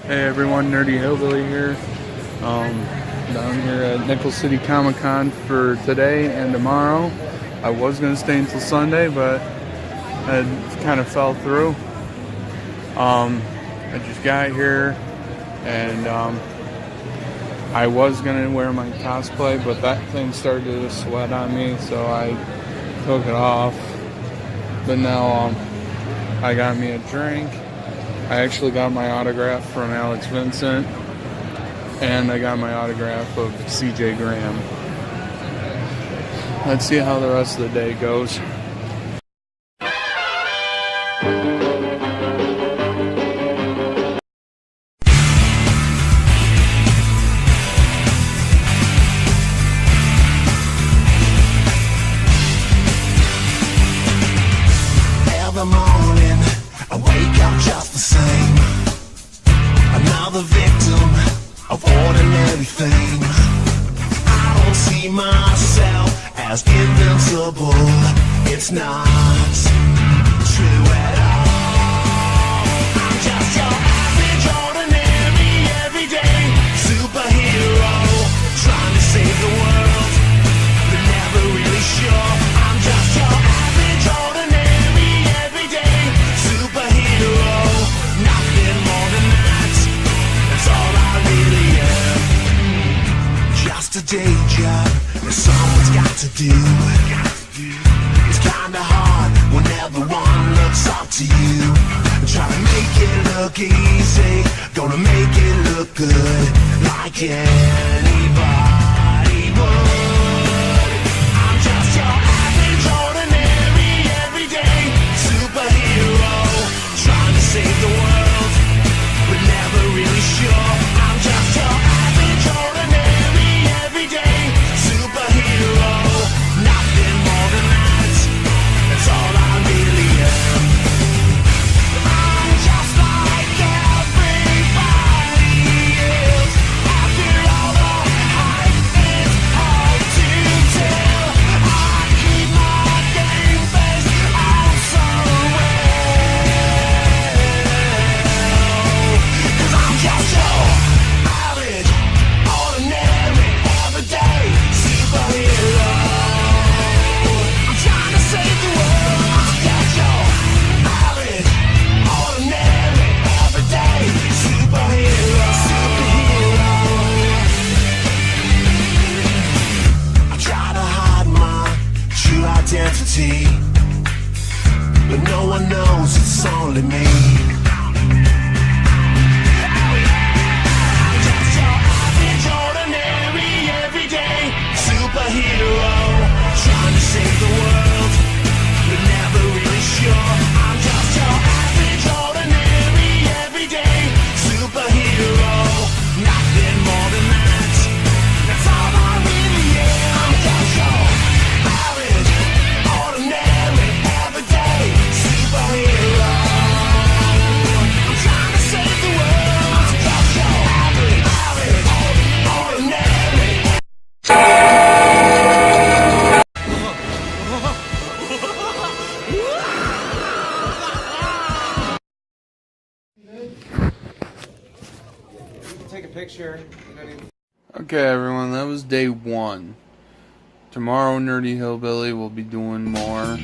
Hey everyone, Nerdy Hillbilly here. Down here at Nickel City Comic Con for today and tomorrow. I was going to stay until Sunday, but it kind of fell through. I just got here and I was going to wear my cosplay, but that thing started to sweat on me, so I took it off. But now I got me a drink. I actually got my autograph from Alex Vincent, and I got my autograph of CJ Graham. Let's see how the rest of the day goes. Every morning I wake up just the same. Another victim of ordinary fame. I don't see myself as invincible. It's not true at all. I'm just your average, ordinary, everyday superhero, trying to save the world, but never really sure. I'm just your average, ordinary, everyday superhero. Nothing more than that. That's all I really am. Just a day job that someone's got to do. It's kinda hard when everyone looks up to you. Try to make it look easy, gonna make it look good, like anybody would. I'm just your average, ordinary, everyday superhero, trying to save the world, but never really sure. I'm just your average, ordinary, everyday superhero. Nothing more than that. That's all I really am. I'm just like everybody else. After all the hype, it's hard to tell. I keep my game face on so well. 'Cause I'm just your average, ordinary, everyday superhero. I'm trying to save the world. I'm just your average, ordinary, everyday superhero. I try to hide my true identity, but no one knows it's only me. I'm just your average, ordinary, everyday superhero, trying to save the world, but never really sure. I'm just your average, ordinary, everyday superhero. Nothing more than that. That's all I really am. I'm just your average, ordinary, everyday superhero. I'm trying to save the world. I'm just your average, ordinary. Take a picture. Okay everyone, that was day one. Tomorrow Nerdy Hillbilly will be doing more,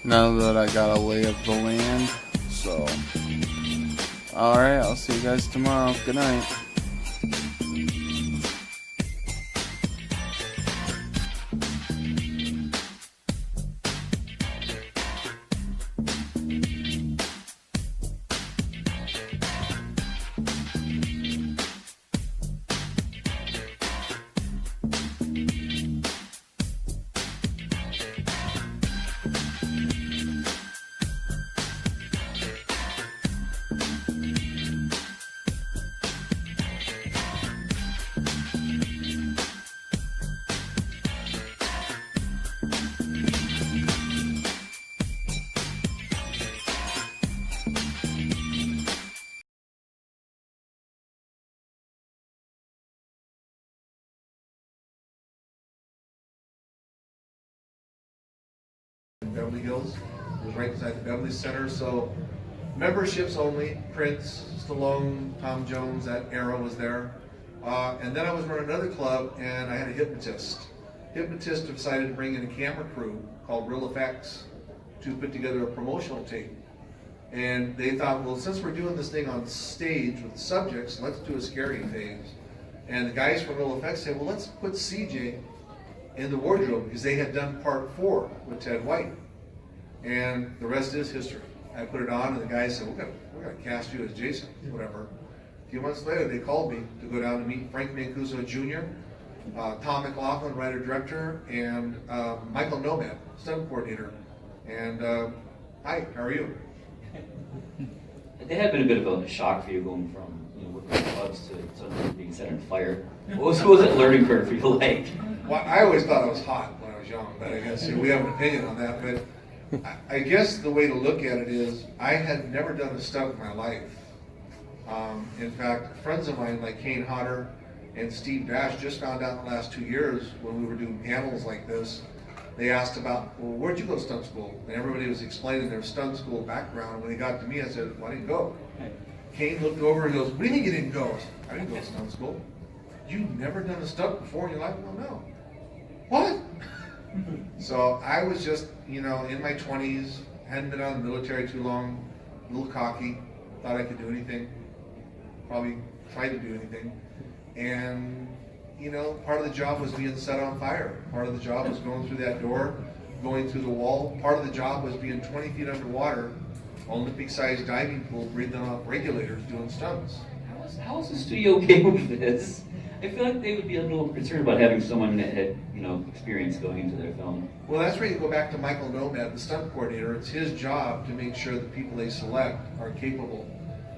now that I got a lay of the land. So, alright, I'll see you guys tomorrow. Good night. Beverly Hills. It was right beside the Beverly Center, so memberships only. Prince, Stallone, Tom Jones, that era was there. And then I was running another club, and I had a hypnotist. Hypnotist decided to bring in a camera crew called Real Effects to put together a promotional tape. And they thought, well, since we're doing this thing on stage with subjects, let's do a scary phase. And the guys from Real Effects said, well, let's put CJ in the wardrobe, because they had done part 4 with Ted White. And the rest is history. I put it on, and the guys said, we're gonna cast you as Jason, whatever. A few months later, they called me to go down to meet Frank Mancuso Jr., Tom McLaughlin, writer-director, and Michael Nomad, stunt coordinator. And hi, how are you? It had been a bit of a shock for you going from working in clubs to suddenly being set on fire. What was that learning curve for you like? Well, I always thought I was hot when I was young, but I guess we have an opinion on that. But I guess the way to look at it is, I had never done a stunt in my life. In fact, friends of mine like Kane Hodder and Steve Dash just found out in the last 2 years when we were doing panels like this. They asked about, well, where'd you go to stunt school? And everybody was explaining their stunt school background. When they got to me, I said, well, I didn't go. Kane looked over and goes, what do you mean you didn't go? I said, I didn't go to stunt school. You've never done a stunt before in your life? Well, no. What? So I was just, in my 20s, hadn't been out of the military too long, a little cocky, thought I could do anything, probably tried to do anything. And part of the job was being set on fire. Part of the job was going through that door, going through the wall. Part of the job was being 20 feet underwater, Olympic-sized diving pool, breathing off regulators, doing stunts. How is the studio okay with this? I feel like they would be a little concerned about having someone that had, experience going into their film. Well, that's where you go back to Michael Nomad, the stunt coordinator. It's his job to make sure the people they select are capable.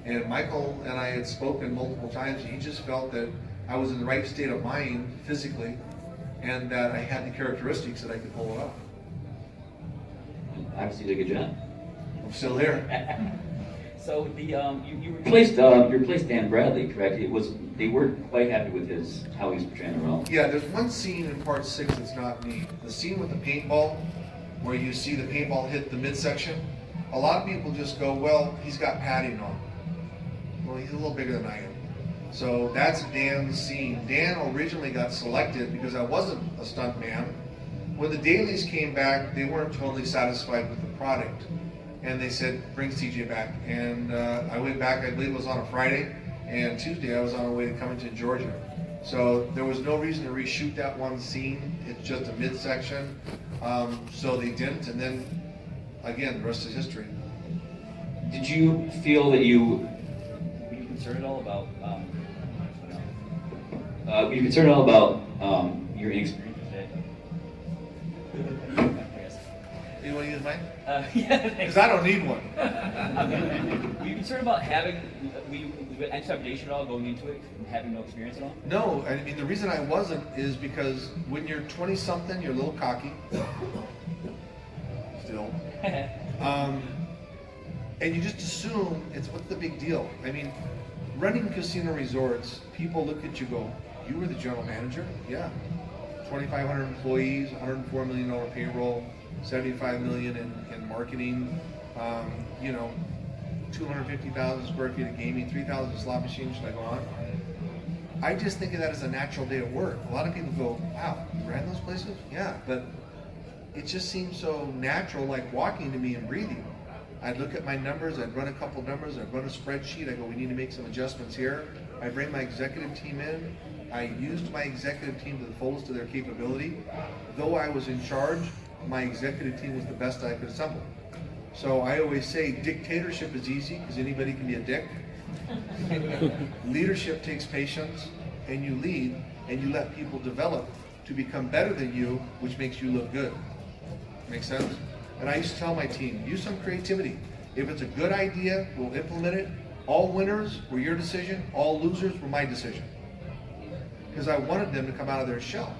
And Michael and I had spoken multiple times. He just felt that I was in the right state of mind physically, and that I had the characteristics that I could pull it off. Obviously, did a good job. I'm still here. So you replaced Dan Bradley, correct? They weren't quite happy with how he was portraying the role. Yeah, there's one scene in part 6 that's not neat. The scene with the paintball, where you see the paintball hit the midsection. A lot of people just go, well, he's got padding on. Well, he's a little bigger than I am. So that's Dan's scene. Dan originally got selected because I wasn't a stunt man. When the dailies came back, they weren't totally satisfied with the product. And they said, bring CJ back. And I went back, I believe it was on a Friday, and Tuesday I was on my way to Covington, Georgia. So there was no reason to reshoot that one scene. It's just a midsection. So they didn't, and then, again, the rest is history. Did you feel that were you concerned at all about, your inexperience today? You want to use mine? Yeah. Because I don't need one. Were you concerned about intimidation at all going into it and having no experience at all? No, I mean, the reason I wasn't is because when you're 20-something, you're a little cocky. Still. And you just assume what's the big deal? I mean, running casino resorts, people look at you go, you were the general manager? Yeah. 2,500 employees, $104 million payroll, $75 million in marketing, 250,000 square feet of gaming, 3,000 slot machines, should I go on? I just think of that as a natural day at work. A lot of people go, wow, you ran those places? Yeah, but it just seems so natural, like walking to me and breathing. I'd look at my numbers, I'd run a couple numbers, I'd run a spreadsheet, I go, we need to make some adjustments here. I bring my executive team in. I used my executive team to the fullest of their capability. Though I was in charge, my executive team was the best I could assemble. So I always say dictatorship is easy because anybody can be a dick. Leadership takes patience, and you lead and you let people develop to become better than you, which makes you look good. Make sense? And I used to tell my team, use some creativity. If it's a good idea, we'll implement it. All winners were your decision, all losers were my decision. Because I wanted them to come out of their shell.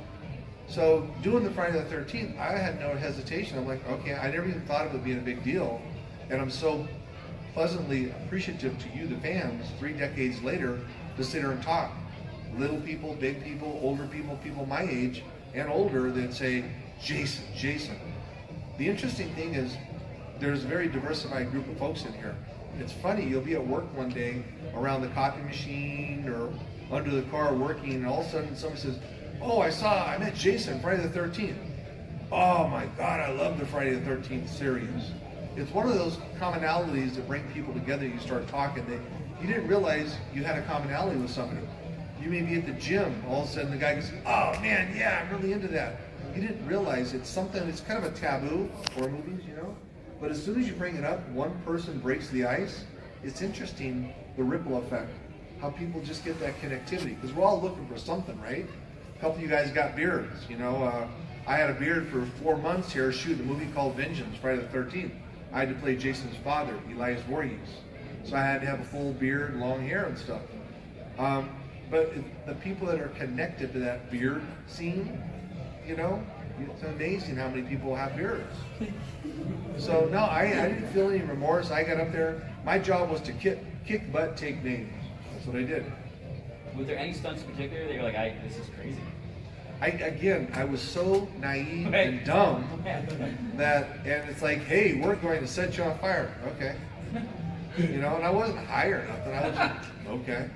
So doing the Friday the 13th, I had no hesitation. I'm like, okay, I never even thought of it being a big deal. And I'm so pleasantly appreciative to you, the fans, 3 decades later, to sit here and talk. Little people, big people, older people, people my age and older that say, Jason, Jason. The interesting thing is there's a very diversified group of folks in here. it's funny, you'll be at work one day around the copy machine or under the car working, and all of a sudden somebody says, oh, I met Jason Friday the 13th. Oh my God, I love the Friday the 13th series. It's one of those commonalities that bring people together. You start talking. You didn't realize you had a commonality with somebody. You may be at the gym, all of a sudden the guy goes, oh man, yeah, I'm really into that. You didn't realize it's something, it's kind of a taboo for movies, you know? But as soon as you bring it up, one person breaks the ice. It's interesting, the ripple effect, how people just get that connectivity. Because we're all looking for something, right? A couple of you guys got beards, you know? I had a beard for 4 months here shooting a movie called Vengeance, Friday the 13th. I had to play Jason's father, Elias Voorhees. So I had to have a full beard, long hair and stuff. But the people that are connected to that beard scene, you know, it's amazing how many people have beards. So no, I didn't feel any remorse. I got up there. My job was to kick butt, take names. That's what I did. Was there any stunts in particular that you're like, this is crazy? I was so naive and dumb that, and it's like, hey, we're going to set you on fire. Okay. You know, and I wasn't high or nothing. I was just, okay.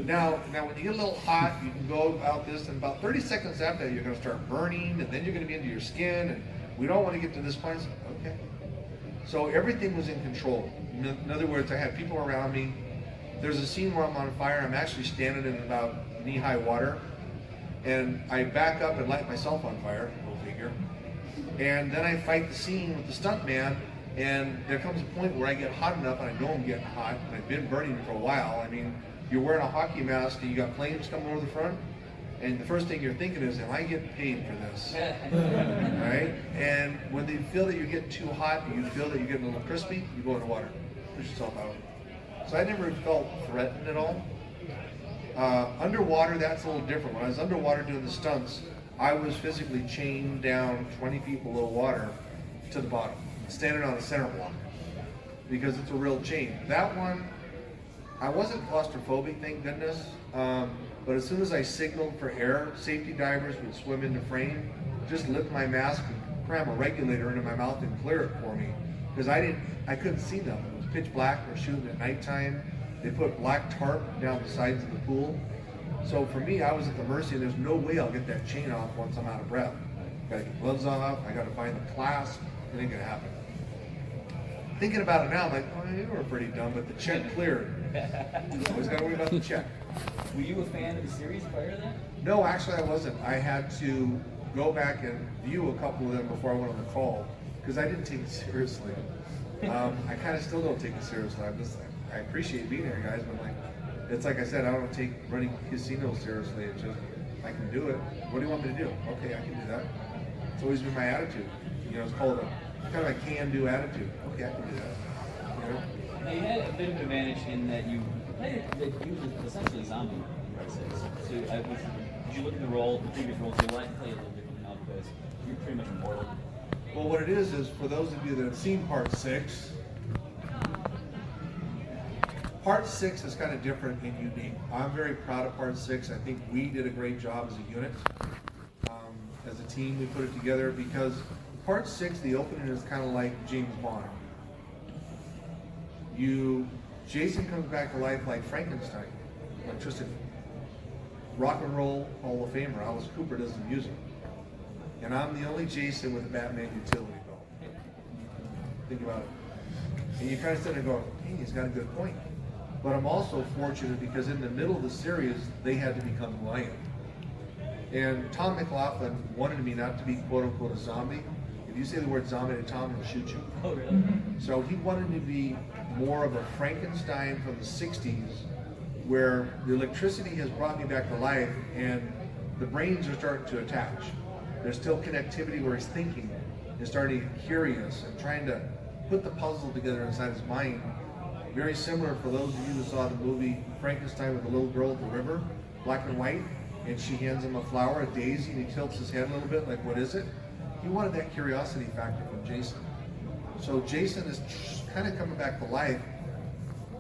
Now when you get a little hot, you can go out this, and about 30 seconds after that, you're going to start burning, and then you're going to be into your skin, and we don't want to get to this point. Okay. So everything was in control. In other words, I had people around me. There's a scene where I'm on fire. I'm actually standing in about knee-high water, and I back up and light myself on fire, go figure. And then I fight the scene with the stunt man, and there comes a point where I get hot enough, and I know I'm getting hot, and I've been burning for a while. I mean, you're wearing a hockey mask, and you got flames coming over the front, and the first thing you're thinking is, am I getting paid for this? Right? And when you feel that you're getting too hot, you feel that you're getting a little crispy, you go in the water, push yourself out. So I never felt threatened at all. Underwater, that's a little different. When I was underwater doing the stunts, I was physically chained down 20 feet below water to the bottom, standing on the center block, because it's a real chain. That one, I wasn't claustrophobic, thank goodness, but as soon as I signaled for air, safety divers would swim into frame, just lift my mask and cram a regulator into my mouth and clear it for me, because I couldn't see them. It was pitch black. We're shooting at nighttime. They put black tarp down the sides of the pool. So for me, I was at the mercy, and there's no way I'll get that chain off once I'm out of breath. Gotta get gloves off, I gotta find the clasp, it ain't gonna happen. Thinking about it now, I'm like, oh, you were pretty dumb, but the check cleared. Always gotta worry about the check. Were you a fan of the series prior to that? No, actually I wasn't. I had to go back and view a couple of them before I went on the call, because I didn't take it seriously. I kind of still don't take it seriously. I appreciate being here, guys, but it's like I said, I don't take running casinos seriously. It's just, I can do it. What do you want me to do? Okay, I can do that. It's always been my attitude. You know, it's called kind of a can-do attitude. Okay, I can do that. You know? Now you had a bit of an advantage in that you played essentially zombie in Part 6. So did you look at the previous roles, you like to play a little differently now because you're pretty much immortal? Well, what it is for those of you that have seen Part 6, Part 6 is kind of different and unique. I'm very proud of Part 6. I think we did a great job as a unit. As a team, we put it together because Part 6, the opening is kind of like James Bond. Jason comes back to life like Frankenstein, electricity. Rock and Roll Hall of Famer, Alice Cooper doesn't use it. And I'm the only Jason with a Batman utility belt. Think about it. And you kind of sit there and go, hey, he's got a good point. But I'm also fortunate because in the middle of the series, they had to become who I am. And Tom McLaughlin wanted me not to be quote unquote a zombie. If you say the word zombie to Tom, he'll shoot you. Oh, really? So he wanted me to be more of a Frankenstein from the 60s, where the electricity has brought me back to life and the brains are starting to attach. There's still connectivity where he's thinking and starting to get curious and trying to put the puzzle together inside his mind. Very similar for those of you who saw the movie Frankenstein with the little girl at the river, black and white, and she hands him a flower, a daisy, and he tilts his head a little bit like, what is it? He wanted that curiosity factor from Jason. So Jason is kind of coming back to life,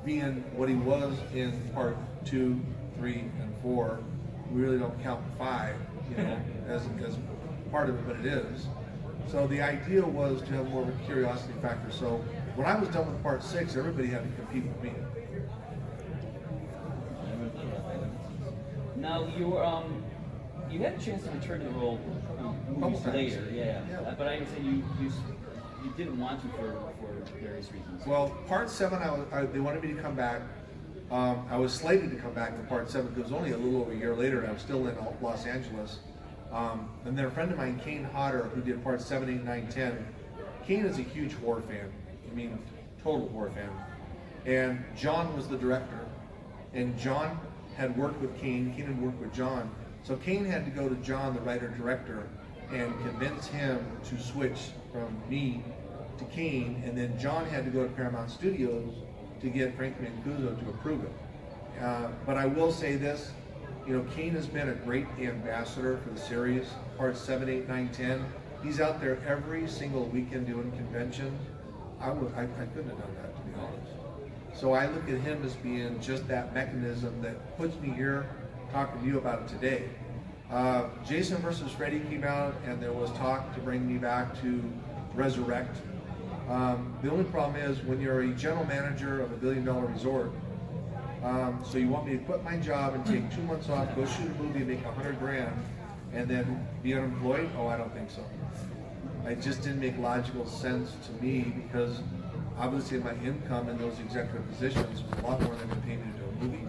being what he was in Part 2, 3, and 4. We really don't count 5, you know, as part of it, but it is. So the idea was to have more of a curiosity factor. So when I was done with part 6, everybody had to compete with me. Now you had a chance to return to the role movies Couple times. later, yeah. Yeah. But I understand you didn't want to for various reasons. Well, part 7, they wanted me to come back. I was slated to come back for part 7 because it was only a little over a year later, and I was still in Los Angeles. And then a friend of mine, Kane Hodder, who did part 7, 8, 9, 10. Kane is a huge horror fan. I mean, total horror fan. And John was the director. And John had worked with Kane. Kane had worked with John. So Kane had to go to John, the writer-director, and convince him to switch from me to Kane. And then John had to go to Paramount Studios to get Frank Mancuso to approve it. But I will say this, you know, Kane has been a great ambassador for the series, parts 7, 8, 9, 10. He's out there every single weekend doing conventions. I couldn't have done that, to be honest. So I look at him as being just that mechanism that puts me here talking to you about it today. Jason versus Freddy came out, and there was talk to bring me back to resurrect. The only problem is when you're a general manager of a $1 billion resort, so you want me to quit my job and take 2 months off, go shoot a movie, and make $100,000, and then be unemployed? Oh, I don't think so. It just didn't make logical sense to me because obviously my income in those executive positions was a lot more than they paid me to do a movie.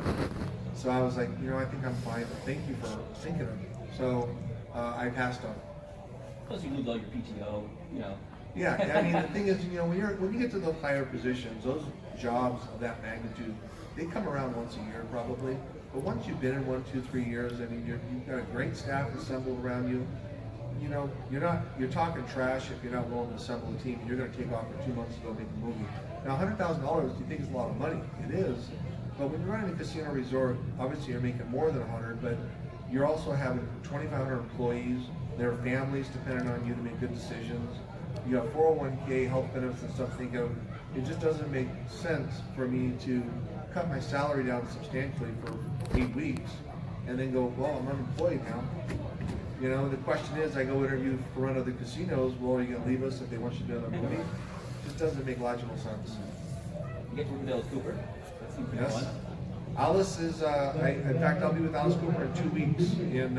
So I was like, you know, I think I'm fine, but thank you for thinking of me. So I passed on. Plus you lose all your PTO, you know. Yeah, I mean, the thing is, you know, when you get to those higher positions, those jobs of that magnitude, they come around once a year probably. But once you've been in 1, 2, 3 years, I mean, you've got a great staff assembled around you. You know, you're talking trash if you're not willing to assemble a team. You're going to take off for 2 months to go make a movie. Now, $100,000, you think is a lot of money? It is. But when you're running a casino resort, obviously you're making more than 100, but you're also having 2,500 employees. Their families depending on you to make good decisions. You have 401k, health benefits and stuff to think of. It just doesn't make sense for me to cut my salary down substantially for 8 weeks and then go, well, I'm unemployed now. You know, the question is, I go interview for one of the casinos, well, are you going to leave us if they want you to do another movie? It just doesn't make logical sense. You get to work with Alice Cooper. That seems pretty Yes. fun. Alice is, in fact, I'll be with Alice Cooper in 2 weeks in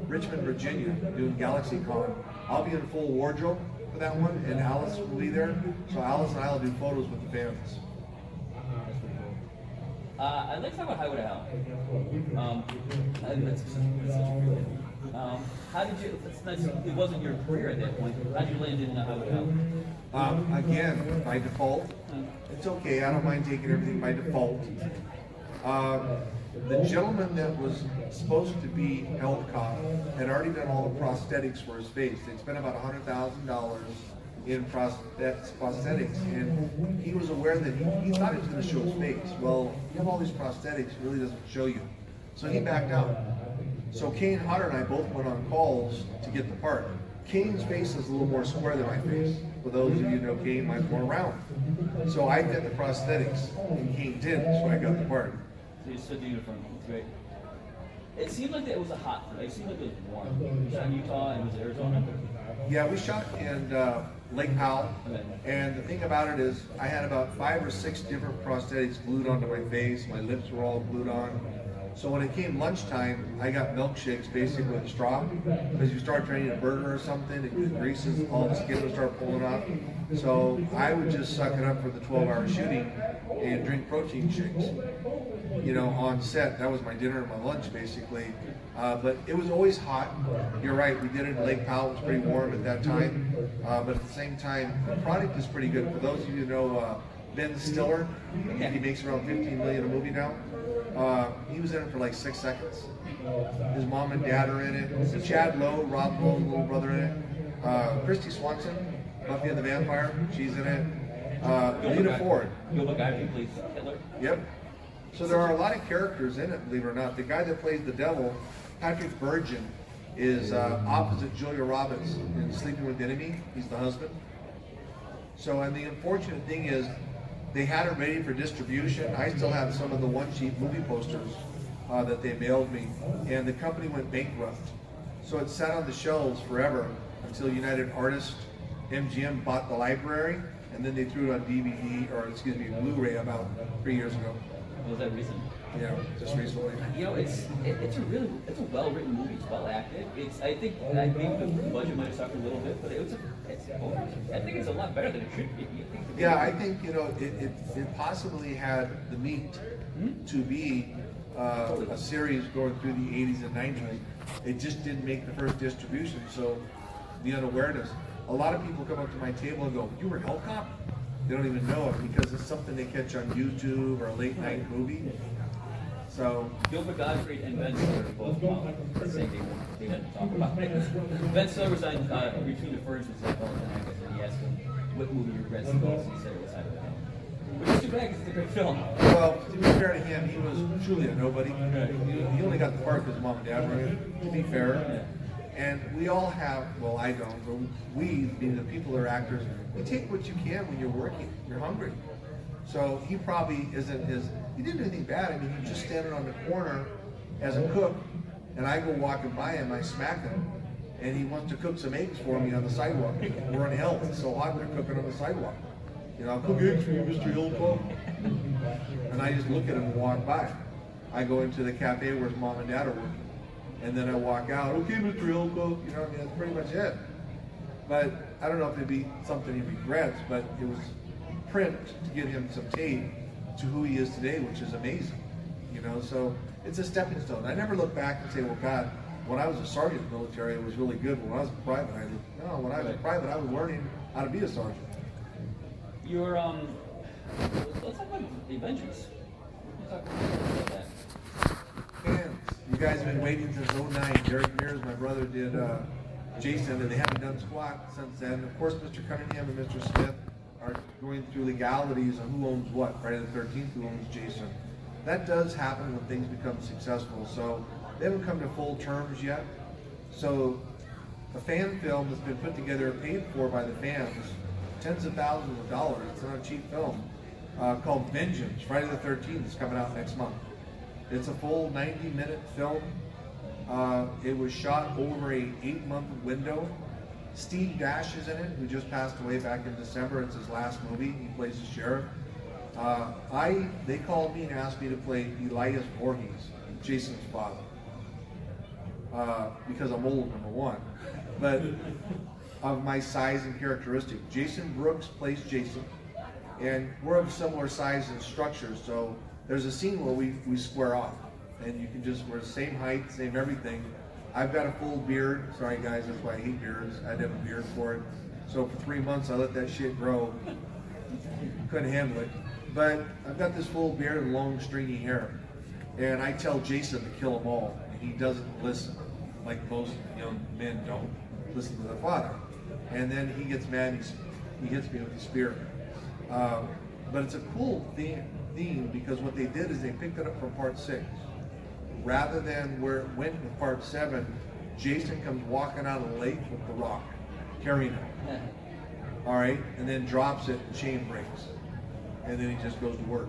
Richmond, Virginia, doing GalaxyCon. I'll be in full wardrobe for that one, and Alice will be there. So Alice and I will do photos with the fans. I'd like to talk about Highway to Hell. That's such a great movie. How did you? It wasn't your career at that point. How did you land in Highway to Hell? Again, by default. It's okay, I don't mind taking everything by default. The gentleman that was supposed to be Eldcott had already done all the prosthetics for his face. They'd spent about $100,000 in prosthetics, and he was aware that he thought he was going to show his face. Well, you have all these prosthetics, it really doesn't show you. So he backed out. So Kane Hodder and I both went on calls to get the part. Kane's face is a little more square than my face. For those of you who know Kane, mine's more round. So I did the prosthetics, and Kane didn't, so I got the part. So you stood the uniform. It's great. It seemed like it was a hot. It seemed like it was warm. You shot in Utah and it was Arizona. Yeah, we shot in Lake Powell, and the thing about it is I had about 5 or 6 different prosthetics glued onto my face. My lips were all glued on. So when it came lunchtime, I got milkshakes basically with a straw, because you start trying to eat a burger or something, and it greases, all the skin would start pulling off. So I would just suck it up for the 12-hour shooting and drink protein shakes. You know, on set, that was my dinner and my lunch basically. But it was always hot. You're right, we did it in Lake Powell. It was pretty warm at that time. But at the same time, the product is pretty good. For those of you who know Ben Stiller, he makes around $15 million a movie now. He was in it for like 6 seconds. His mom and dad are in it. Chad Lowe, Rob Lowe's little brother in it. Christy Swanson, Buffy and the Vampire, she's in it. Lena Ford. Gilbert Guy plays Hitler. Yep. So there are a lot of characters in it, believe it or not. The guy that plays the devil, Patrick Bergin, is opposite Julia Roberts in Sleeping with the Enemy. He's the husband. So, and the unfortunate thing is, they had it ready for distribution. I still have some of the one-sheet movie posters that they mailed me, and the company went bankrupt. So it sat on the shelves forever until United Artists, MGM, bought the library, and then they threw it on DVD, or excuse me, Blu-ray about 3 years ago. Was that recent? Yeah, just recently. You know, it's a well written movie. It's well acted. I think maybe the budget might have suffered a little bit, but I think it's a lot better than it should be. Yeah, I think it possibly had the meat to be a series going through the 80s and 90s. It just didn't make the first distribution, so the unawareness. A lot of people come up to my table and go, "You were Hell Cop?" They don't even know it because it's something they catch on YouTube or a late night movie. So Gilbert Gottfried and Ben Stiller both saying they didn't talk about it. Ben Stiller was on Between the Ferns with Zach Galifianakis, and he asked him what movie he regrets the most, and he said it was Highway to Hell. Which is too bad because it's a great film. well, to be fair to him, he was truly a nobody. He only got the part because mom and dad were in it, to be fair. And we all have, well, I don't, but we, being the people that are actors, we take what you can when you're working. You're hungry. So he probably isn't he didn't do anything bad. I mean, he was just standing on the corner as a cook, and I go walking by him, I smack him, and he wants to cook some eggs for me on the sidewalk. We're in hell. It's so hot, they're cooking on the sidewalk. You know, I'll cook eggs for you, Mr. Hillbilly. And I just look at him and walk by. I go into the cafe where his mom and dad are working. And then I walk out, "Okay, Mr. Hillbilly," you know what I mean? That's pretty much it. But I don't know if it'd be something he regrets, but it was print to get him some tape to who he is today, which is amazing. You know, so it's a stepping stone. I never look back and say, "Well, God, when I was a sergeant in the military, it was really good. But when I was a private, when I was a private, I was learning how to be a sergeant." Your let's talk about the Avengers. Let's talk about that. Fans, you guys have been waiting since '09. Derek Mears, my brother, did Jason, and they haven't done squat since then. Of course, Mr. Cunningham and Mr. Smith are going through legalities on who owns what. Friday the 13th, who owns Jason. That does happen when things become successful. So they haven't come to full terms yet. So a fan film that's been put together, paid for by the fans, tens of thousands of dollars. It's not a cheap film. Called Vengeance. Friday the 13th is coming out next month. It's a full 90-minute film. It was shot over a 8-month window. Steve Dash is in it, who just passed away back in December. It's his last movie. He plays the sheriff. They called me and asked me to play Elias Voorhees, Jason's father. Because I'm old, number one. But of my size and characteristic. Jason Brooks plays Jason. And we're of similar size and structure, so there's a scene where we square off. And you can we're the same height, same everything. I've got a full beard. Sorry guys, that's why I hate beards. I had to have a beard for it. So for 3 months I let that shit grow. Couldn't handle it. But I've got this full beard and long stringy hair. And I tell Jason to kill them all. And he doesn't listen. Like most young men don't listen to their father. And then he gets mad and he hits me with the spear. But it's a cool theme because what they did is they picked it up from part 6. Rather than where it went with part 7, Jason comes walking out of the lake with the rock, carrying it. All right, and then drops it and chain breaks. And then he just goes to work.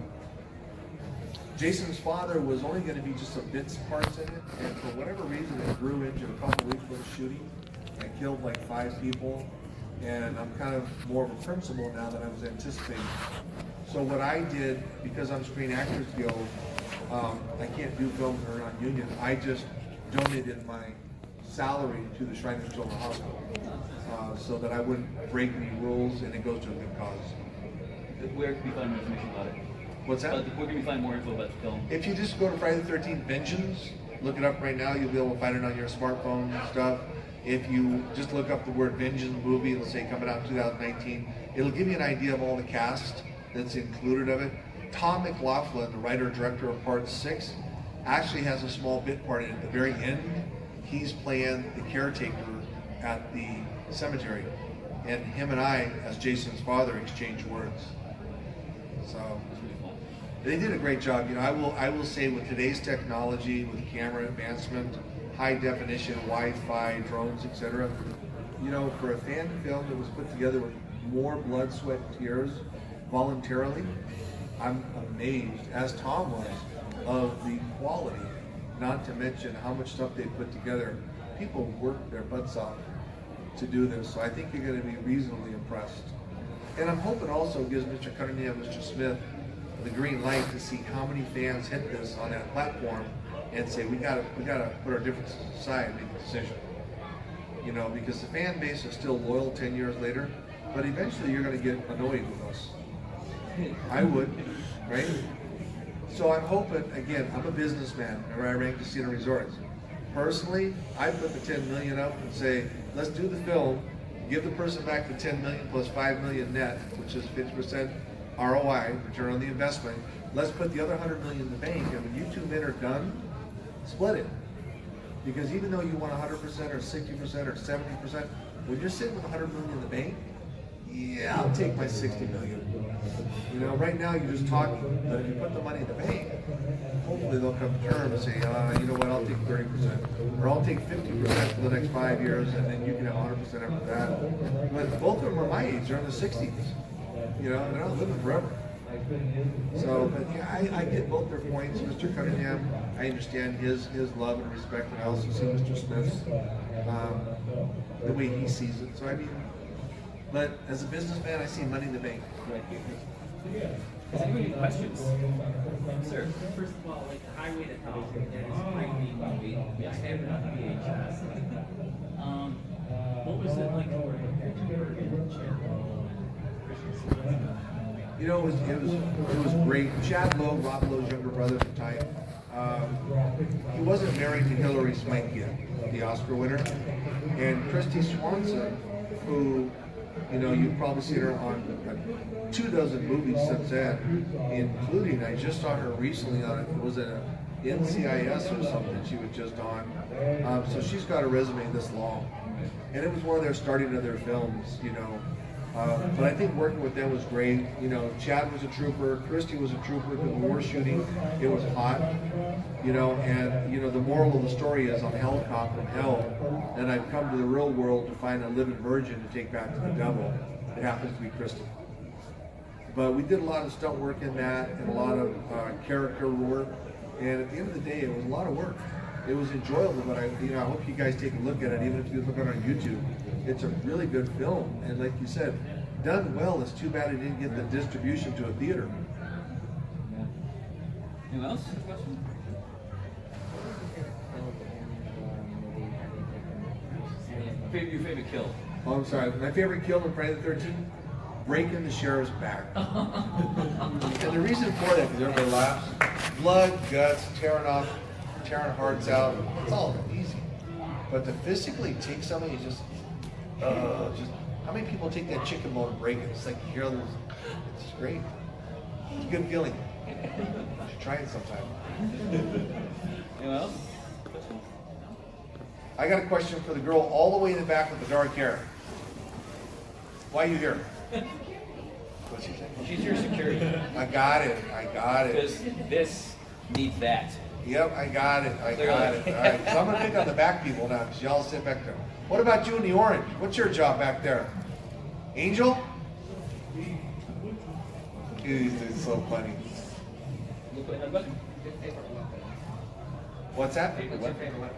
Jason's father was only going to be just some bits parts in it, and for whatever reason it grew into a couple weeks worth of shooting and killed like 5 people. And I'm kind of more of a principal now than I was anticipating. So what I did, because I'm Screen Actors Guild, I can't do films that are not union. I just donated my salary to the Shriners Children's Hospital so that I wouldn't break any rules, and it goes to a good cause. Where can we find more information about it? What's that? Where can we find more info about the film? If you just go to Friday the 13th Vengeance, look it up right now, you'll be able to find it on your smartphone and stuff. If you just look up the word Vengeance movie, it'll say coming out in 2019. It'll give you an idea of all the cast that's included of it. Tom McLaughlin, the writer-director of Part 6, actually has a small bit part in it. At the very end, he's playing the caretaker at the cemetery. And him and I, as Jason's father, exchange words. So they did a great job. You know, I will say with today's technology, with camera advancement, high definition, Wi-Fi, drones, etc. You know, for a fan film that was put together with more blood, sweat, and tears voluntarily, I'm amazed, as Tom was, of the quality, not to mention how much stuff they put together. People worked their butts off to do this, so I think you're going to be reasonably impressed. And I'm hoping also gives Mr. Cunningham, Mr. Smith, the green light to see how many fans hit this on that platform and say we gotta put our differences aside and make a decision. You know, because the fan base is still loyal 10 years later, but eventually you're gonna get annoyed with us. I would, right? So I'm hoping, again, I'm a businessman, and I ran casino resorts. Personally, I put the 10 million up and say, let's do the film, give the person back the 10 million plus 5 million net, which is 50% ROI, return on the investment. Let's put the other 100 million in the bank, and when you two men are done, split it. Because even though you want 100% or 60% or 70%, when you're sitting with 100 million in the bank, yeah, I'll take my 60 million. You know, right now you're just talking, but if you put the money in the bank, hopefully they'll come to terms and say, you know what, I'll take 30%, or I'll take 50% for the next 5 years, and then you can have 100% after that. But both of them are my age, they're in the 60s. You know, they're not living forever. So, but yeah, I get both their points. Mr. Cunningham, I understand his love and respect, and I also see Mr. Smith's, the way he sees it. So I mean, but as a businessman, I see money in the bank. Does anybody have questions? Sir? First of all, like Highway to Hell, that is a great movie. I have it on VHS. What was it like to work with Pittsburgh and Chad Lowe and Christian Stewart? You know, it was great. Chad Lowe, Rob Lowe's younger brother at the time, he wasn't married to Hillary Swank yet, the Oscar winner, and Christy Swanson, who, you know, you've probably seen her on 24 movies since then, including, I just saw her recently on, it was a NCIS or something she was just on. So she's got a resume this long. And it was one of their starting of their films, you know. But I think working with them was great. You know, Chad was a trooper, Christy was a trooper, because we were shooting, it was hot, you know, and, you know, the moral of the story is I'm a helicopter from hell, and I've come to the real world to find a living virgin to take back to the devil. It happens to be Christy. But we did a lot of stunt work in that, and a lot of character work, and at the end of the day, it was a lot of work. It was enjoyable, but I hope you guys take a look at it, even if you look at it on YouTube. It's a really good film, and like you said, done well. It's too bad it didn't get the distribution to a theater. Yeah. Anyone else? Question? Your favorite kill? Oh, I'm sorry. My favorite kill in Friday the 13th? Breaking the sheriff's back. And the reason for that, because everybody laughs, blood, guts, tearing hearts out, it's all easy. But to physically take somebody, just how many people take that chicken bone and break it? It's like you hear those, it's great. It's a good feeling. You should try it sometime. Anyone else? I got a question for the girl all the way in the back with the dark hair. Why are you here? What's she say? She's your security. I got it. Because this needs that. Yep, I got it. All right, so I'm gonna pick on the back people now because y'all sit back there. What about you in the orange? What's your job back there? Angel? It's so funny. What's that?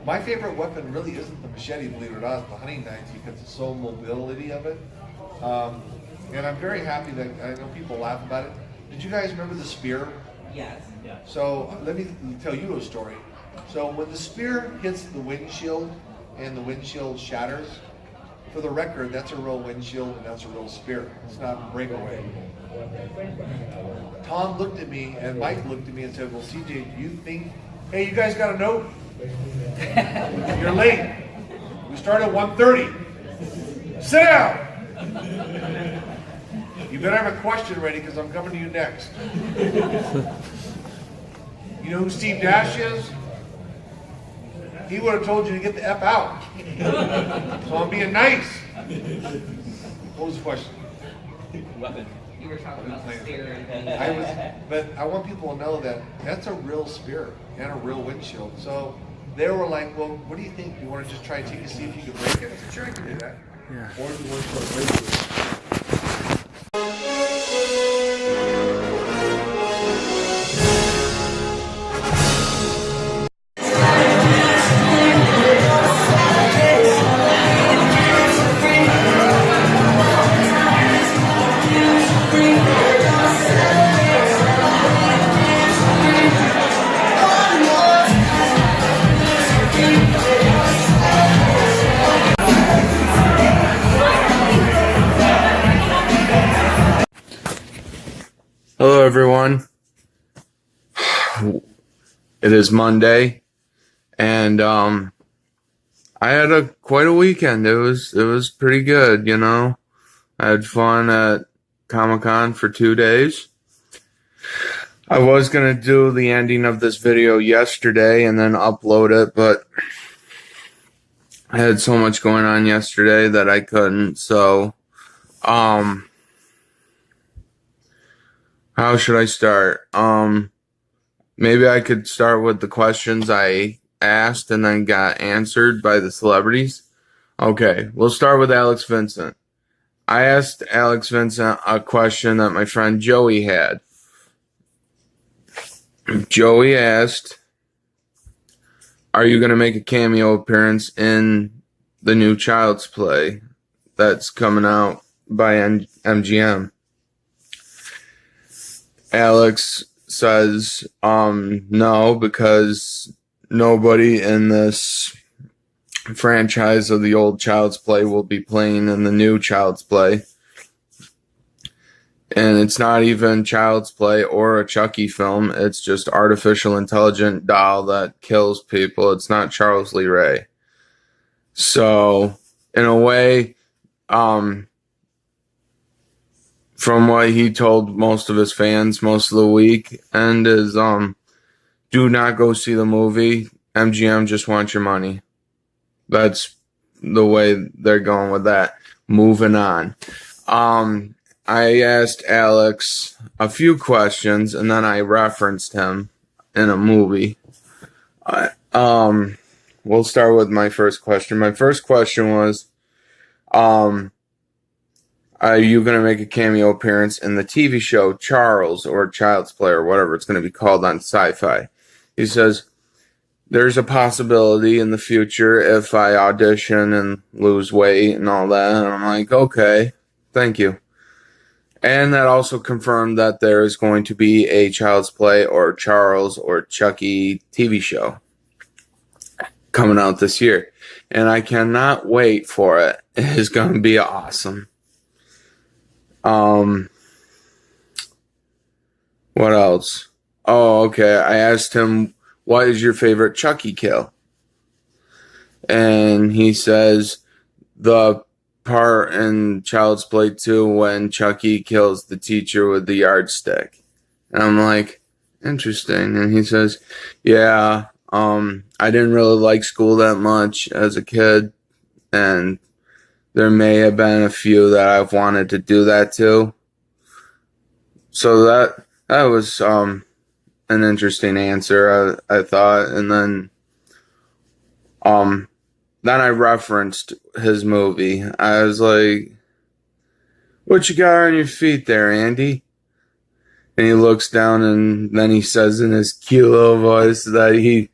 My favorite weapon really isn't the machete, believe it or not, it's the hunting knife because it's so mobility of it. And I'm very happy that I know people laugh about it. Did you guys remember the spear? Yes. Yeah. So let me tell you a story. So when the spear hits the windshield and the windshield shatters, for the record, that's a real windshield and that's a real spear. It's not a breakaway. Tom looked at me and Mike looked at me and said, well, CJ, do you think, hey, you guys got a note? You're late. We start at 1:30. Sit down. You better have a question ready because I'm coming to you next. You know who Steve Dash is? He would have told you to get the F out. So I'm being nice. What was the question? Weapon. You were talking about the spear. But I want people to know that that's a real spear and a real windshield. So they were like, well, what do you think? You want to just try to take a see if you can break it? I said, sure, I can do that. Yeah. Or do you want to break it? It is Monday, and I had quite a weekend. It was pretty good, you know. I had fun at Comic-Con for 2 days. I was gonna do the ending of this video yesterday and then upload it, but I had so much going on yesterday that I couldn't. So, how should I start? Maybe I could start with the questions I asked and then got answered by the celebrities. Okay, we'll start with Alex Vincent. I asked Alex Vincent a question that my friend Joey had. Joey asked, are you going to make a cameo appearance in the new Child's Play that's coming out by MGM? Alex says, no, because nobody in this franchise of the old Child's Play will be playing in the new Child's Play. And it's not even Child's Play or a Chucky film. It's just artificial intelligent doll that kills people. It's not Charles Lee Ray. So, in a way, from what he told most of his fans most of the week, and is, do not go see the movie. MGM just wants your money. That's the way they're going with that. Moving on. I asked Alex a few questions, and then I referenced him in a movie. We'll start with my first question. My first question was, are you going to make a cameo appearance in the TV show Charles or Child's Play or whatever it's going to be called on Sci-Fi? He says, there's a possibility in the future if I audition and lose weight and all that. And I'm like, okay, thank you. And that also confirmed that there is going to be a Child's Play or Charles or Chucky TV show coming out this year. And I cannot wait for it. It is going to be awesome. What else? Oh, okay. I asked him, what is your favorite Chucky kill? And he says, the part in Child's Play 2 when Chucky kills the teacher with the yardstick. And I'm like, interesting. And he says, yeah, I didn't really like school that much as a kid, and there may have been a few that I've wanted to do that to. So that was an interesting answer, I thought. And then I referenced his movie. I was like, what you got on your feet there, Andy? And he looks down, and then he says in his cute little voice that he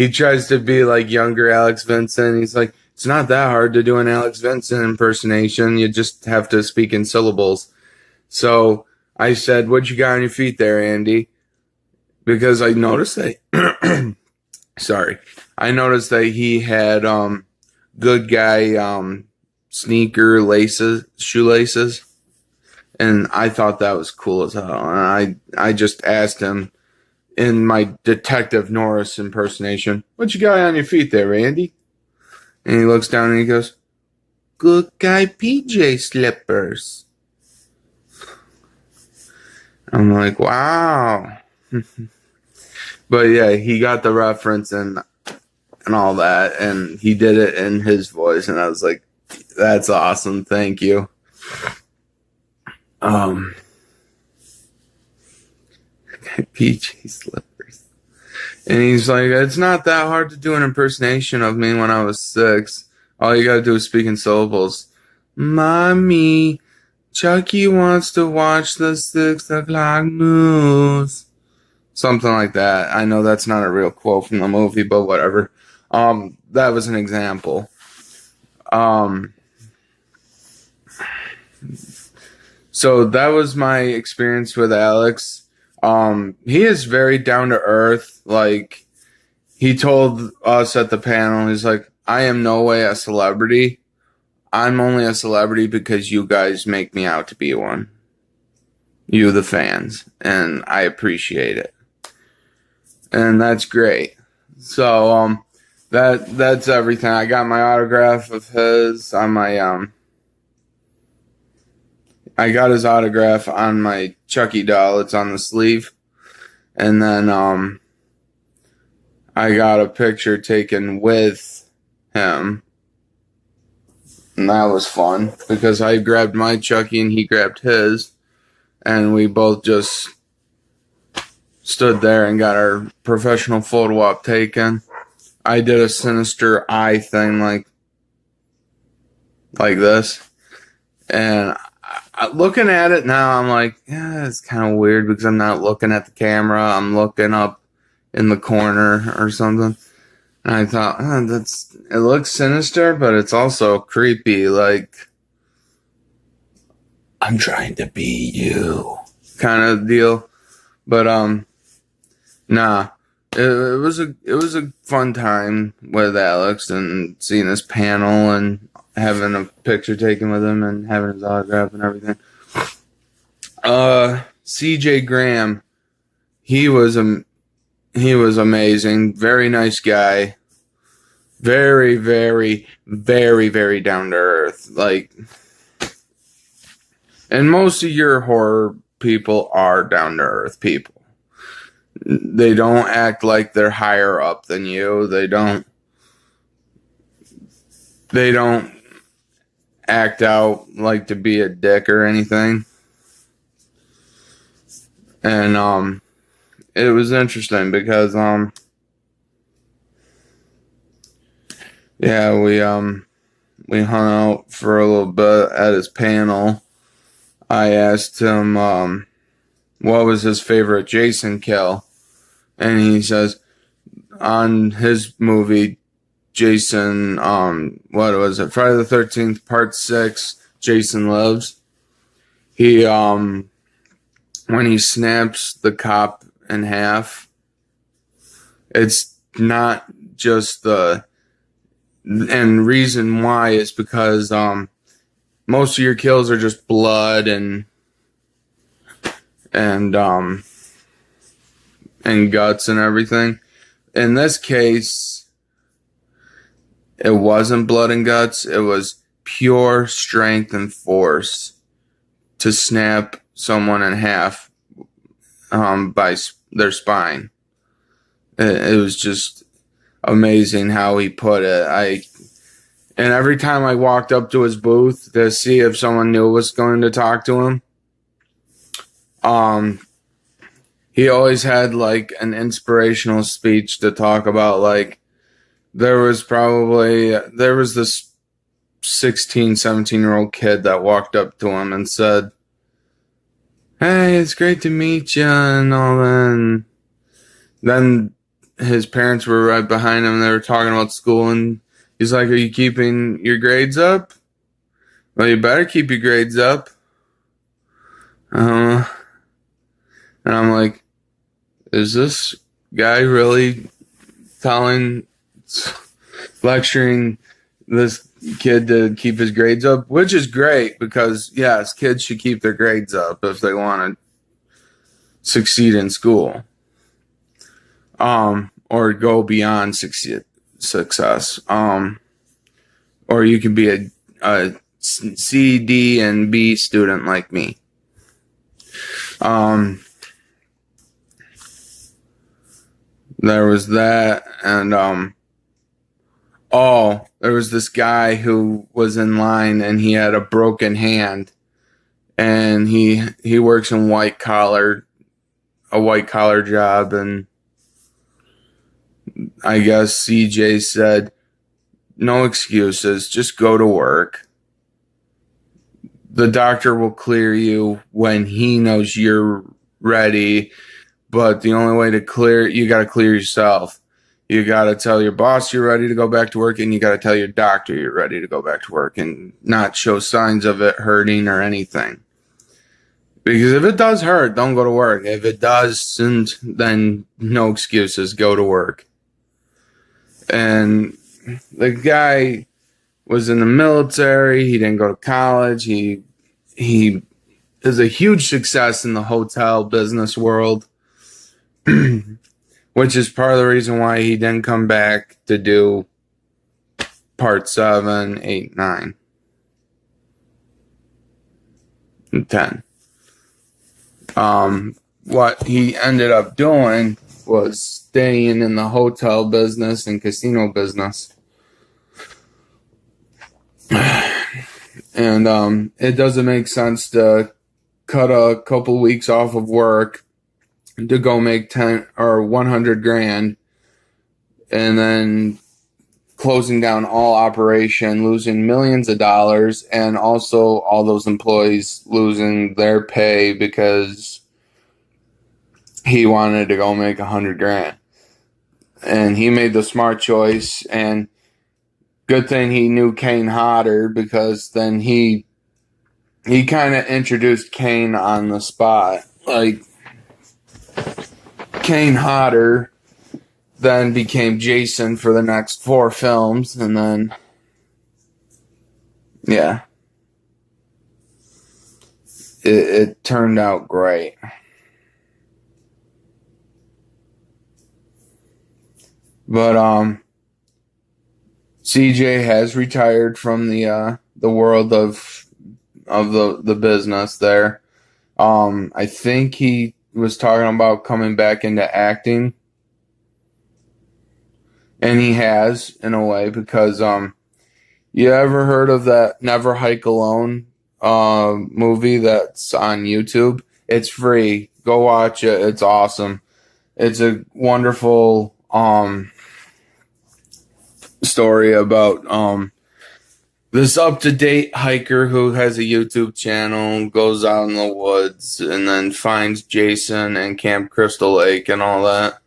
tries to be like younger Alex Vincent. He's like, it's not that hard to do an Alex Vincent impersonation. You just have to speak in syllables. So I said, what you got on your feet there, Andy? Because I noticed that, I noticed that he had, good guy, sneaker shoelaces. And I thought that was cool as hell. And I just asked him in my Detective Norris impersonation, what you got on your feet there, Randy? And he looks down and he goes, good guy PJ slippers. I'm like, wow. But yeah, he got the reference and all that, and he did it in his voice, and I was like, that's awesome, thank you. PJ slippers. And he's like, it's not that hard to do an impersonation of me when I was 6. All you gotta do is speak in syllables. Mommy, Chucky wants to watch the 6 o'clock news. Something like that. I know that's not a real quote from the movie, but whatever. That was an example. So that was my experience with Alex. He is very down to earth. Like, he told us at the panel, he's like, I am no way a celebrity. I'm only a celebrity because you guys make me out to be one. You, the fans. And I appreciate it. and that's great. So that's everything. I got my autograph of his on my I got his autograph on my Chucky doll. It's on the sleeve. And then I got a picture taken with him. And that was fun because I grabbed my Chucky and he grabbed his. And we both just stood there and got our professional photo op taken. I did a sinister eye thing like this. And looking at it now, I'm like, yeah, it's kind of weird because I'm not looking at the camera. I'm looking up in the corner or something. And I thought, it looks sinister, but it's also creepy. Like, I'm trying to be you kind of deal. But, nah, it was a fun time with Alex and seeing his panel and having a picture taken with him and having his autograph and everything. CJ Graham, he was amazing. Very nice guy. Very, very, very, very down to earth. Like, and most of your horror people are down to earth people. They don't act like they're higher up than you. They don't act out like to be a dick or anything. And it was interesting because yeah, we hung out for a little bit at his panel. I asked him what was his favorite Jason kill, and he says on his movie Jason, what was it? Friday the 13th, Part 6, Jason Lives. He, when he snaps the cop in half, it's not just and reason why is because, most of your kills are just blood and guts and everything. In this case, it wasn't blood and guts. It was pure strength and force to snap someone in half by their spine. It was just amazing how he put it. And every time I walked up to his booth to see if someone new was going to talk to him, he always had like an inspirational speech to talk about. Like, there was this 16, 17-year-old kid that walked up to him and said, "Hey, it's great to meet you," and all that. And then his parents were right behind him and they were talking about school, and he's like, "Are you keeping your grades up?" "Well, you better keep your grades up." And I'm like, is this guy really lecturing this kid to keep his grades up? Which is great because, yes, kids should keep their grades up if they want to succeed in school. Or go beyond success. Or you can be a C, D, and B student like me. There was that, and there was this guy who was in line and he had a broken hand, and he works in a white collar job, and I guess CJ said, "No excuses, just go to work. The doctor will clear you when he knows you're ready, but the only way to clear, you got to clear yourself. You got to tell your boss you're ready to go back to work, and you got to tell your doctor you're ready to go back to work and not show signs of it hurting or anything. Because if it does hurt, don't go to work. If it doesn't, then no excuses, go to work." And the guy was in the military. He didn't go to college. He is a huge success in the hotel business world. which is part of the reason why he didn't come back to do part 7, 8, 9, and 10. What he ended up doing was staying in the hotel business and casino business. And it doesn't make sense to cut a couple weeks off of work to go make 10 or 100 grand and then closing down all operation, losing millions of dollars, and also all those employees losing their pay because he wanted to go make 100 grand. And he made the smart choice, and good thing he knew Kane Hodder, because then he kind of introduced Kane on the spot. Like, Kane Hodder then became Jason for the next 4 films, and then, yeah. It turned out great. But, CJ has retired from the world of the business there. I think he was talking about coming back into acting. And he has, in a way, because you ever heard of that Never Hike Alone movie that's on YouTube? It's free. Go watch it. It's awesome. It's a wonderful story about this up-to-date hiker who has a YouTube channel, goes out in the woods, and then finds Jason and Camp Crystal Lake and all that,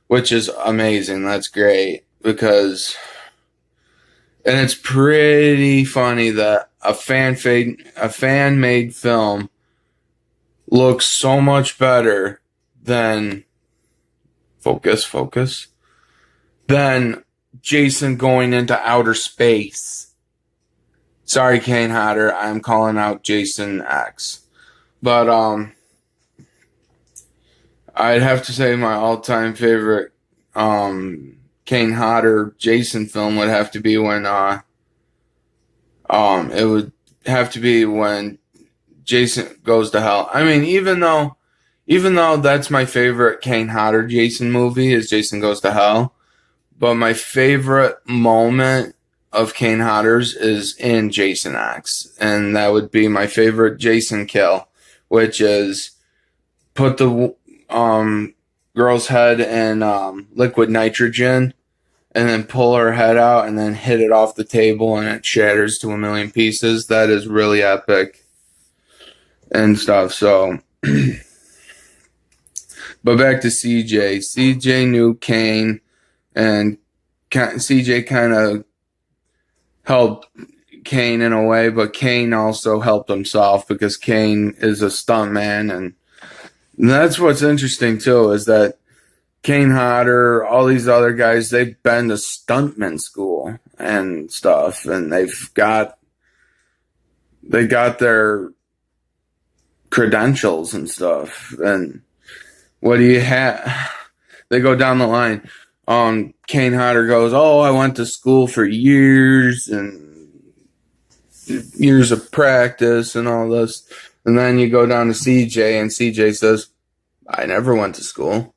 which is amazing. That's great, because, and it's pretty funny that a fan-made film looks so much better than than Jason going into outer space. Sorry, Kane Hodder, I'm calling out Jason X. But I'd have to say my all-time favorite Kane Hodder Jason film would have to be when it would have to be when Jason Goes to Hell. I mean, even though that's my favorite Kane Hodder Jason movie is Jason Goes to Hell, but my favorite moment of Kane Hodder's is in Jason X, and that would be my favorite Jason kill, which is put the girl's head in liquid nitrogen and then pull her head out and then hit it off the table and it shatters to a million pieces. That is really epic and stuff. So, but back to CJ. CJ knew Kane, and CJ kind of helped Kane in a way, but Kane also helped himself because Kane is a stuntman, and that's what's interesting too, is that Kane Hodder, all these other guys, they've been to stuntman school and stuff, and they got their credentials and stuff. And what do you have? They go down the line. Kane Hodder goes, "Oh, I went to school for years and years of practice and all this." And then you go down to CJ, and CJ says, "I never went to school."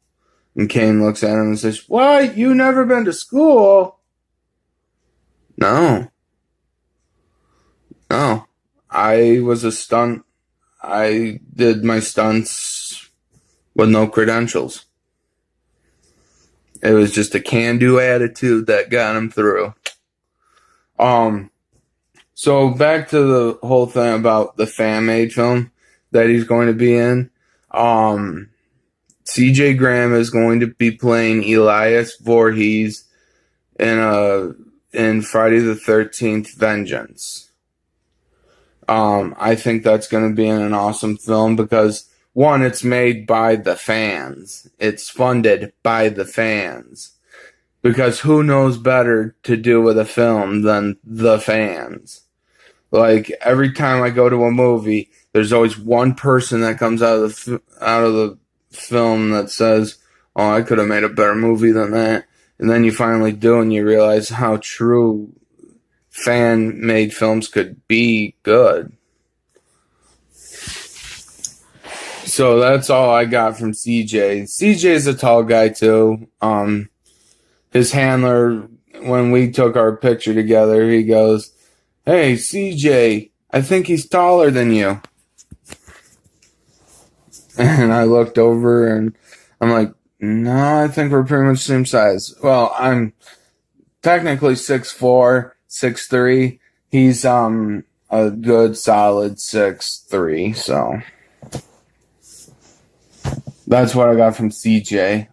And Kane looks at him and says, "What? You never been to school?" No. I was a stunt. I did my stunts with no credentials. It was just a can-do attitude that got him through. So back to the whole thing about the fan-made film that he's going to be in. CJ Graham is going to be playing Elias Voorhees in Friday the 13th Vengeance. I think that's going to be an awesome film because, one, it's made by the fans. It's funded by the fans. Because who knows better to do with a film than the fans? Like, every time I go to a movie, there's always one person that comes out of the film that says, oh, I could have made a better movie than that. And then you finally do, and you realize how true fan-made films could be good. So that's all I got from CJ. CJ's a tall guy too. His handler, when we took our picture together, he goes, "Hey, CJ, I think he's taller than you." And I looked over and I'm like, "No, I think we're pretty much the same size." Well, I'm technically 6'4", 6'3". He's a good solid 6'3", so that's what I got from CJ.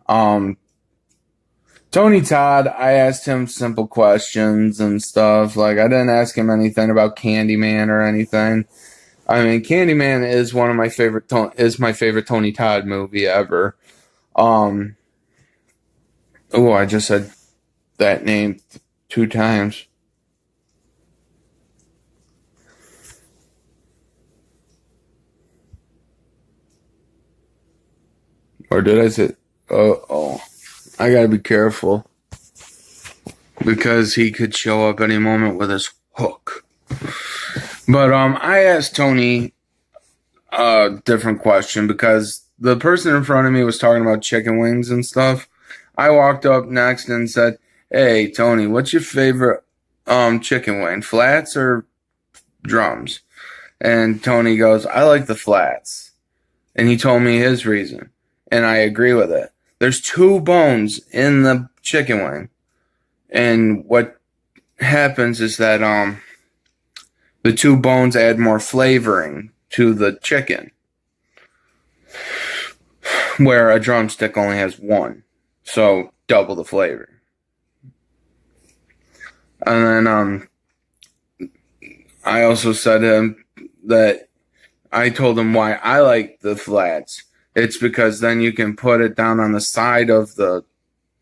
Tony Todd, I asked him simple questions and stuff. Like, I didn't ask him anything about Candyman or anything. I mean, Candyman is one of my favorite my favorite Tony Todd movie ever. Oh, I just said that name 2 times. Or did I say? Oh, I gotta be careful because he could show up any moment with his hook. But I asked Tony a different question because the person in front of me was talking about chicken wings and stuff. I walked up next and said, "Hey, Tony, what's your favorite chicken wing, flats or drums?" And Tony goes, "I like the flats." And he told me his reason, and I agree with it. There's 2 bones in the chicken wing, and what happens is that the 2 bones add more flavoring to the chicken, where a drumstick only has 1, so double the flavor. And then I also said to him that I told him why I like the flats. It's because then you can put it down on the side of the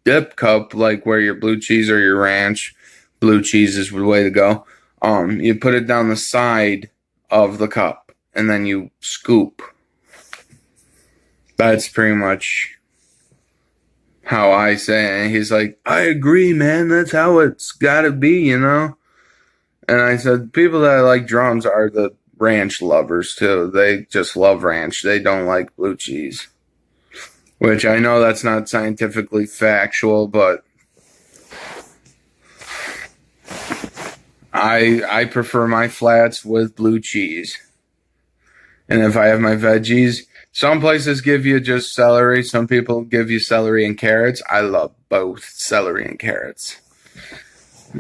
dip cup, like where your blue cheese or your ranch. Blue cheese is the way to go. You put it down the side of the cup, and then you scoop. That's pretty much how I say it. And he's like, "I agree, man. That's how it's gotta be, you know?" And I said, people that like drums are the ranch lovers, too. They just love ranch. They don't like blue cheese. Which I know that's not scientifically factual, but I prefer my flats with blue cheese. And if I have my veggies, some places give you just celery. Some people give you celery and carrots. I love both celery and carrots.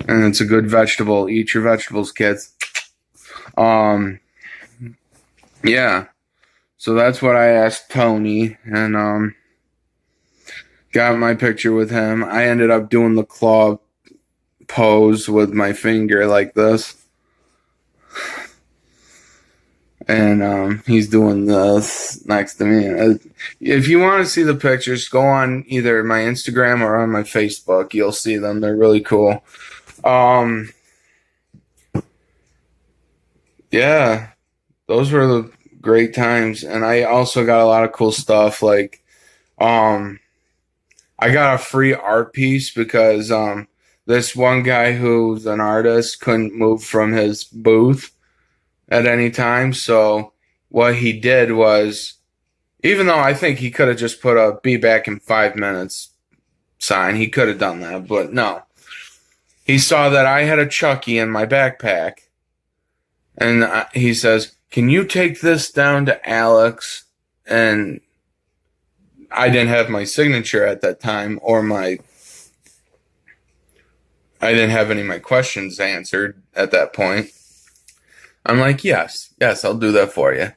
And it's a good vegetable. Eat your vegetables, kids. Yeah. So that's what I asked Tony, and got my picture with him. I ended up doing the claw pose with my finger like this. And he's doing this next to me. If you want to see the pictures, go on either my Instagram or on my Facebook. You'll see them. They're really cool. Yeah, those were the great times. And I also got a lot of cool stuff. Like, I got a free art piece because this one guy who's an artist couldn't move from his booth at any time. So what he did was, even though I think he could have just put a "be back in 5 minutes" sign, he could have done that, but no. He saw that I had a Chucky in my backpack, and he says, "Can you take this down to Alex?" And I didn't have my signature at that time, or I didn't have any of my questions answered at that point. I'm like, yes, I'll do that for you.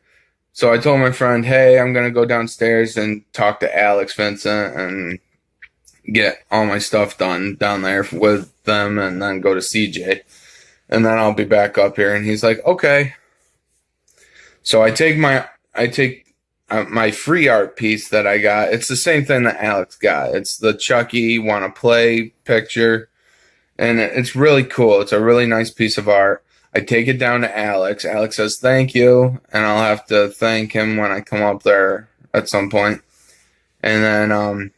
So I told my friend, "Hey, I'm going to go downstairs and talk to Alex Vincent and get all my stuff done down there with them and then go to CJ. And then I'll be back up here." And he's like, "Okay." So I take my free art piece that I got. It's the same thing that Alex got. It's the Chucky Wanna Play picture. And it's really cool. It's a really nice piece of art. I take it down to Alex. Alex says, "Thank you." And I'll have to thank him when I come up there at some point. And then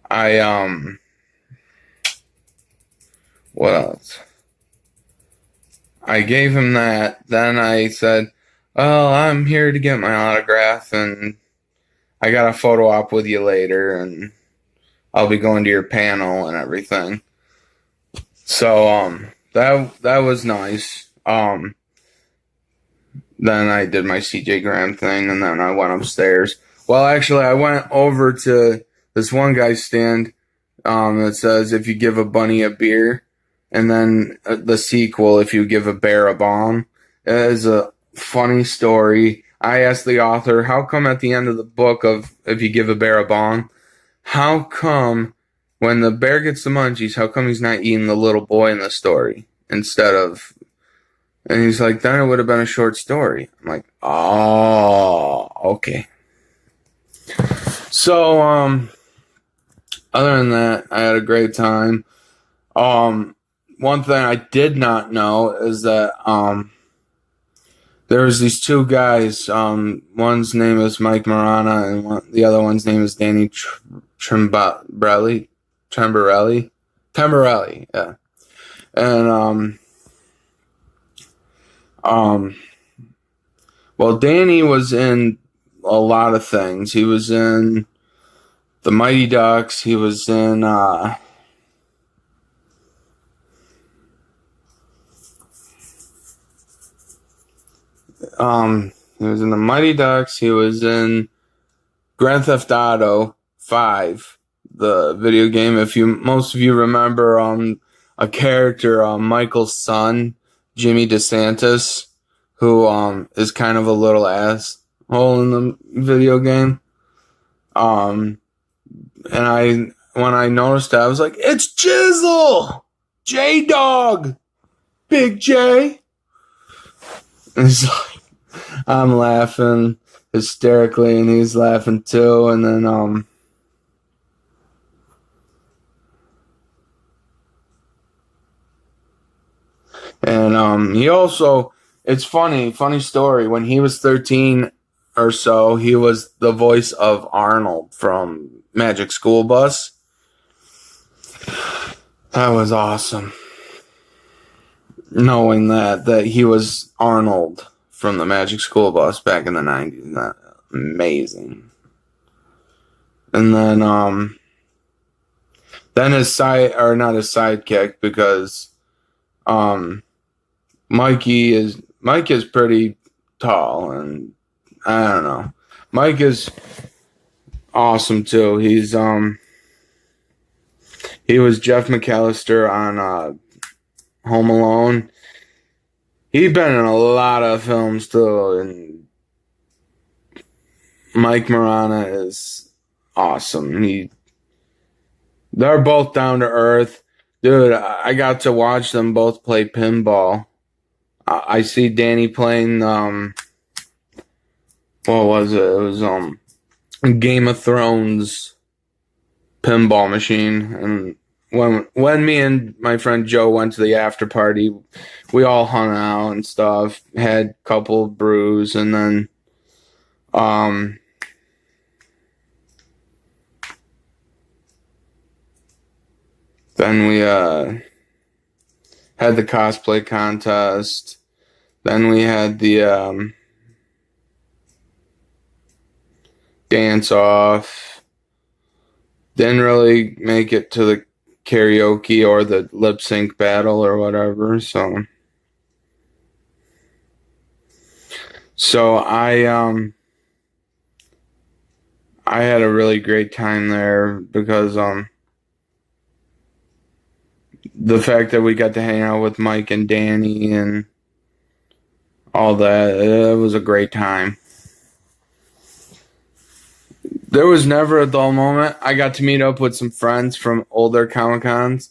I what else? I gave him that. Then I said, "Well, I'm here to get my autograph, and I got a photo op with you later, and I'll be going to your panel and everything." So that was nice. Then I did my CJ Graham thing, and then I went upstairs. Well, actually, I went over to this one guy's stand that says, "If you give a bunny a beer," and then the sequel, "If you give a bear a bomb." It is a funny story. I asked the author, how come at the end of the book of "If you give a bear a bomb," how come when the bear gets the munchies, how come he's not eating the little boy in the story instead of... And he's like, then it would have been a short story. I'm like, oh, okay. So, other than that, I had a great time. One thing I did not know is that, there was these two guys. One's name is Mike Marana, and the other one's name is Danny Trembarelli, yeah. And, well, Danny was in a lot of things. He was in the Mighty Ducks. He was in, he was in the Mighty Ducks. He was in Grand Theft Auto 5, the video game. Most of you remember, a character, Michael's son, Jimmy DeSantis, who is kind of a little asshole in the video game. And when I noticed that, I was like, it's Jizzle! J-Dog! Big J! And he's like, I'm laughing hysterically, and he's laughing too, and then, he also, it's funny story, when he was 13 or so, he was the voice of Arnold from Magic School Bus. That was awesome. Knowing that he was Arnold from the Magic School Bus back in the 90s. That amazing. And then his not his sidekick, because Mike is pretty tall, and I don't know. Mike is awesome too. He was Jeff McAllister on Home Alone. He's been in a lot of films too, and Mike Marana is awesome. They're both down to earth. Dude, I got to watch them both play pinball. I see Danny playing, what was it? It was, Game of Thrones pinball machine. And when me and my friend Joe went to the after party, we all hung out and stuff, had a couple of brews, and then, we had the cosplay contest. Then we had the dance off. Didn't really make it to the karaoke or the lip sync battle or whatever. So I had a really great time there, because the fact that we got to hang out with Mike and Danny and all that, it was a great time. There was never a dull moment. I got to meet up with some friends from older Comic-Cons.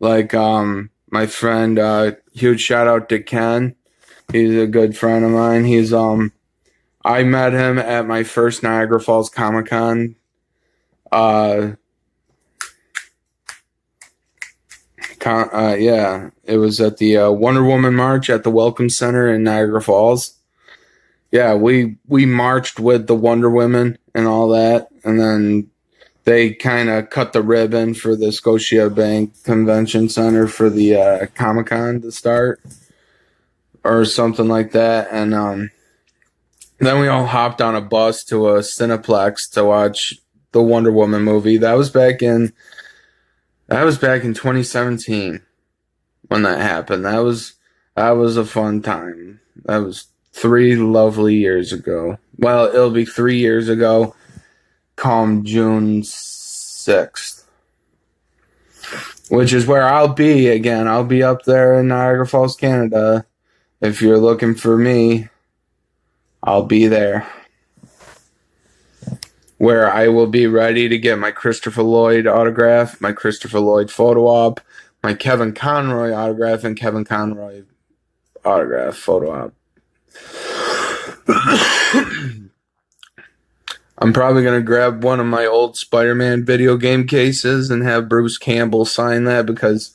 Like, my friend, huge shout out to Ken. He's a good friend of mine. I met him at my first Niagara Falls Comic-Con. Yeah, it was at the Wonder Woman March at the Welcome Center in Niagara Falls. Yeah, we marched with the Wonder Women and all that, and then they kind of cut the ribbon for the Scotia Bank Convention Center for the Comic-Con to start or something like that. And then we all hopped on a bus to a Cineplex to watch the Wonder Woman movie. That was back in 2017 when that happened. That was a fun time. That was 3 lovely years ago. Well, it'll be 3 years ago come June 6th, which is where I'll be again. I'll be up there in Niagara Falls, Canada. If you're looking for me, I'll be there, where I will be ready to get my Christopher Lloyd autograph, my Christopher Lloyd photo op, my Kevin Conroy autograph, and Kevin Conroy autograph photo op. I'm probably going to grab one of my old Spider-Man video game cases and have Bruce Campbell sign that, because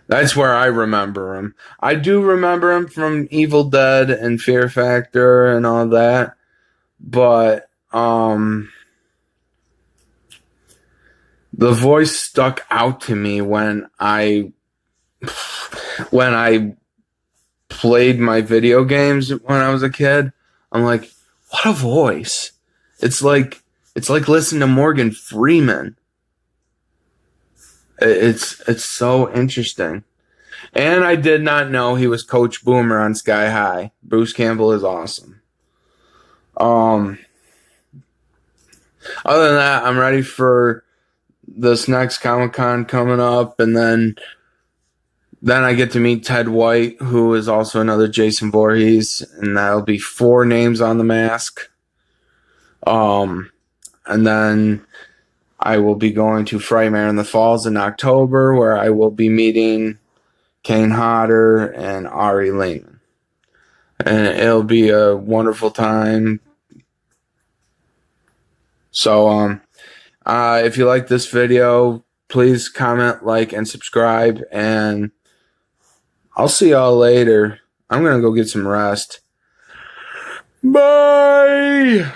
that's where I remember him. I do remember him from Evil Dead and Fear Factor and all that, but the voice stuck out to me when I played my video games when I was a kid. I'm like, what a voice. It's like listening to Morgan Freeman. It's so interesting. And I did not know he was Coach Boomer on Sky High. Bruce Campbell is awesome. Other than that, I'm ready for this next Comic-Con coming up, and then I get to meet Ted White, who is also another Jason Voorhees, and that'll be 4 names on the mask. And then I will be going to Frightmare in the Falls in October, where I will be meeting Kane Hodder and Ari Lehman. And it'll be a wonderful time. So, if you like this video, please comment, like, and subscribe, and I'll see y'all later. I'm going to go get some rest. Bye!